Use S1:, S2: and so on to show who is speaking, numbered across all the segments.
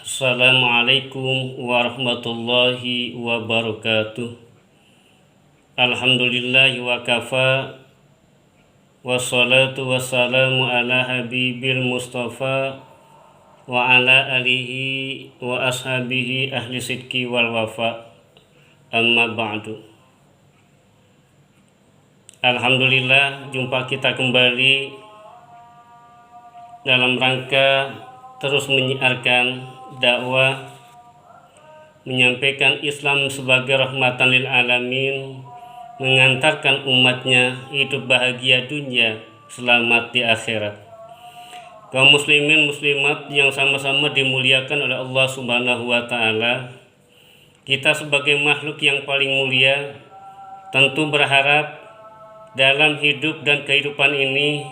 S1: Assalamualaikum warahmatullahi wabarakatuh. Alhamdulillahi wa kafa. Wassalatu wassalamu ala habibil mustafa wa ala alihi wa ashabihi ahli sidki wal wafa. Amma ba'du. Alhamdulillah, jumpa kita kembali dalam rangka terus menyiarkan dakwah, menyampaikan Islam sebagai rahmatan lil alamin, mengantarkan umatnya hidup bahagia dunia, selamat di akhirat. Kaum muslimin muslimat yang sama-sama dimuliakan oleh Allah Subhanahu wa taala, kita sebagai makhluk yang paling mulia tentu berharap dalam hidup dan kehidupan ini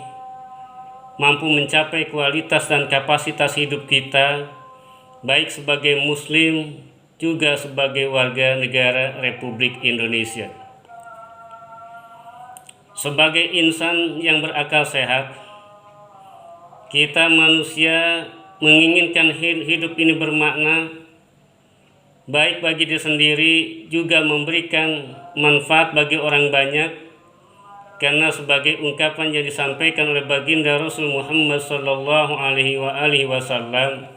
S1: mampu mencapai kualitas dan kapasitas hidup kita, baik sebagai muslim juga sebagai warga negara Republik Indonesia. Sebagai insan yang berakal sehat, kita manusia menginginkan hidup ini bermakna, baik bagi diri sendiri juga memberikan manfaat bagi orang banyak. Karena sebagai ungkapan yang disampaikan oleh baginda Rasul Muhammad sallallahu alaihi wasallam,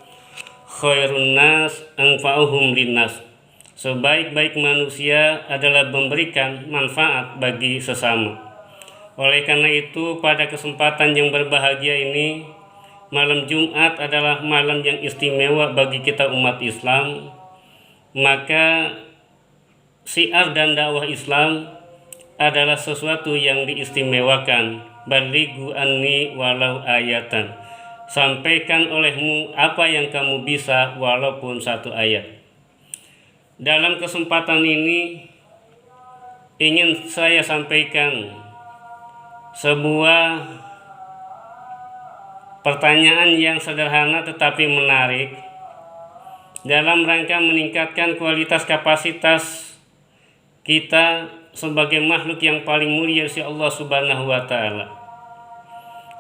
S1: khairun nas anfa'uhum linnas. Sebaik-baik manusia adalah memberikan manfaat bagi sesama. Oleh karena itu, pada kesempatan yang berbahagia ini, malam Jumat adalah malam yang istimewa bagi kita umat Islam. Maka syiar dan dakwah Islam adalah sesuatu yang diistimewakan. Balighu anni walau ayatan. Sampaikan olehmu apa yang kamu bisa walaupun satu ayat. Dalam kesempatan ini ingin saya sampaikan sebuah pertanyaan yang sederhana tetapi menarik dalam rangka meningkatkan kualitas kapasitas kita sebagai makhluk yang paling mulia si Allah Subhanahu wa taala.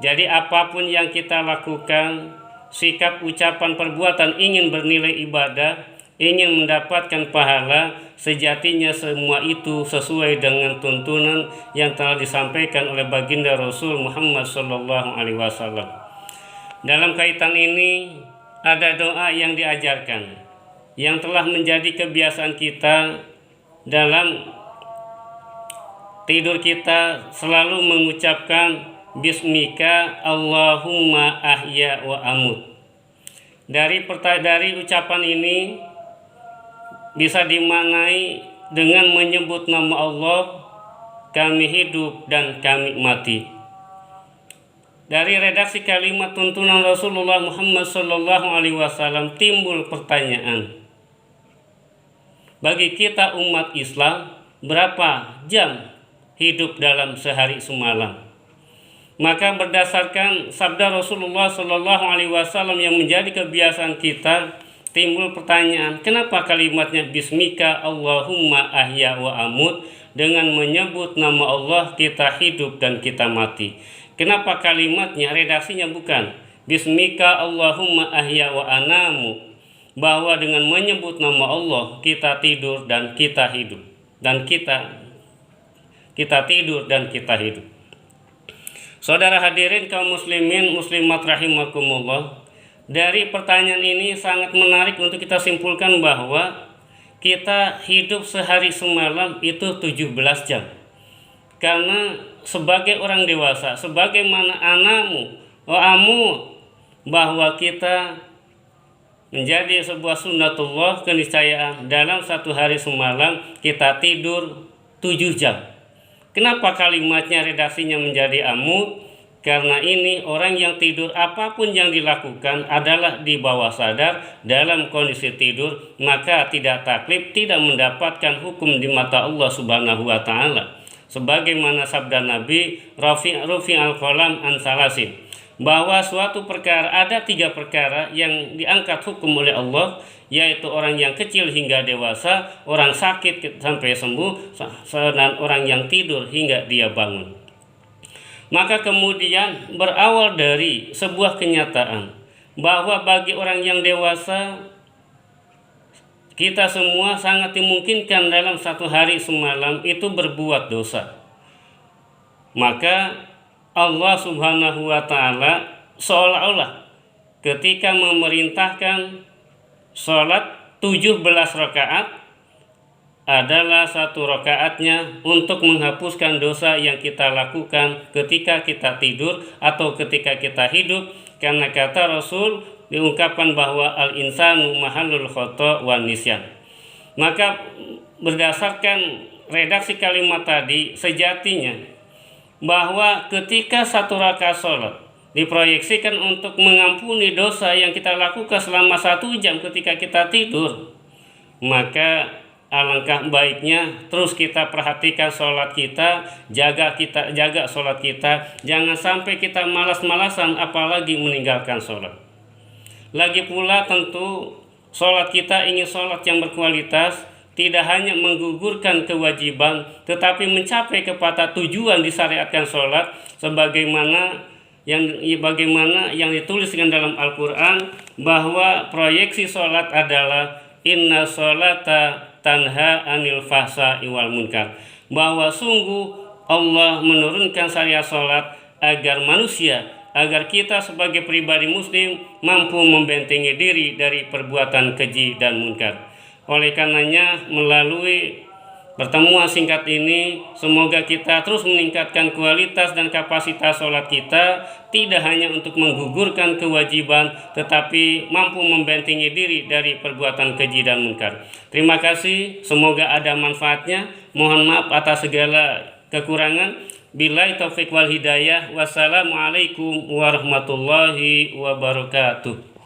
S1: Jadi apapun yang kita lakukan, sikap, ucapan, perbuatan ingin bernilai ibadah, ingin mendapatkan pahala, sejatinya semua itu sesuai dengan tuntunan yang telah disampaikan oleh baginda Rasul Muhammad sallallahu alaihi wasallam. Dalam kaitan ini ada doa yang diajarkan yang telah menjadi kebiasaan kita. Dalam tidur kita selalu mengucapkan Bismika Allahumma ahya wa amut. Dari ucapan ini bisa dimaknai dengan menyebut nama Allah, kami hidup dan kami mati. Dari redaksi kalimat tuntunan Rasulullah Muhammad sallallahu alaihi wasallam timbul pertanyaan, bagi kita umat Islam, berapa jam hidup dalam sehari semalam? Maka berdasarkan sabda Rasulullah sallallahu alaihi wasallam yang menjadi kebiasaan kita, timbul pertanyaan, kenapa kalimatnya Bismika Allahumma ahya wa amut? Dengan menyebut nama Allah kita hidup dan kita mati. Kenapa kalimatnya, redaksinya bukan Bismika Allahumma ahya wa anamu? Bahwa dengan menyebut nama Allah kita tidur dan kita hidup, dan kita tidur dan kita hidup. Saudara hadirin kaum muslimin muslimat rahimakumullah, dari pertanyaan ini sangat menarik untuk kita simpulkan bahwa kita hidup sehari semalam itu 17 jam. Karena sebagai orang dewasa, sebagaimana anamu wa amu, bahwa kita menjadi sebuah sunnatullah, keniscayaan dalam satu hari semalam kita tidur 7 jam. Kenapa kalimatnya redaksinya menjadi amut? Karena ini orang yang tidur apapun yang dilakukan adalah di bawah sadar dalam kondisi tidur, maka tidak taklif, tidak mendapatkan hukum di mata Allah Subhanahu wa taala. Sebagaimana sabda Nabi, Rafi al-qalam an salasin, bahwa suatu perkara, ada 3 perkara yang diangkat hukum oleh Allah, yaitu orang yang kecil hingga dewasa, orang sakit sampai sembuh, dan orang yang tidur hingga dia bangun. Maka kemudian berawal dari sebuah kenyataan bahwa bagi orang yang dewasa kita semua sangat dimungkinkan dalam satu hari semalam itu berbuat dosa. Maka Allah Subhanahu wa Ta'ala seolah-olah ketika memerintahkan sholat 17 rakaat adalah satu rakaatnya untuk menghapuskan dosa yang kita lakukan ketika kita tidur atau ketika kita hidup, karena kata Rasul diungkapkan bahwa al-insanu mahallul khata' wan nisyan. Maka berdasarkan redaksi kalimat tadi, sejatinya bahwa ketika satu rakaat sholat diproyeksikan untuk mengampuni dosa yang kita lakukan selama 1 jam ketika kita tidur, maka alangkah baiknya terus kita perhatikan sholat kita, jaga sholat kita, jangan sampai kita malas-malasan apalagi meninggalkan sholat. Lagi pula tentu sholat kita ingin sholat yang berkualitas, tidak hanya menggugurkan kewajiban tetapi mencapai kepada tujuan disyariatkan sholat sebagaimana yang dituliskan dalam Al-Quran, bahwa proyeksi sholat adalah inna sholata tanha anil fahsya'i wal munkar, bahwa sungguh Allah menurunkan syariat sholat agar kita sebagai pribadi muslim mampu membentengi diri dari perbuatan keji dan munkar. Oleh karenanya, melalui pertemuan singkat ini, semoga kita terus meningkatkan kualitas dan kapasitas sholat kita, tidak hanya untuk menggugurkan kewajiban, tetapi mampu membentengi diri dari perbuatan keji dan munkar. Terima kasih, semoga ada manfaatnya. Mohon maaf atas segala kekurangan. Billahi taufiq wal hidayah. Wassalamualaikum warahmatullahi wabarakatuh.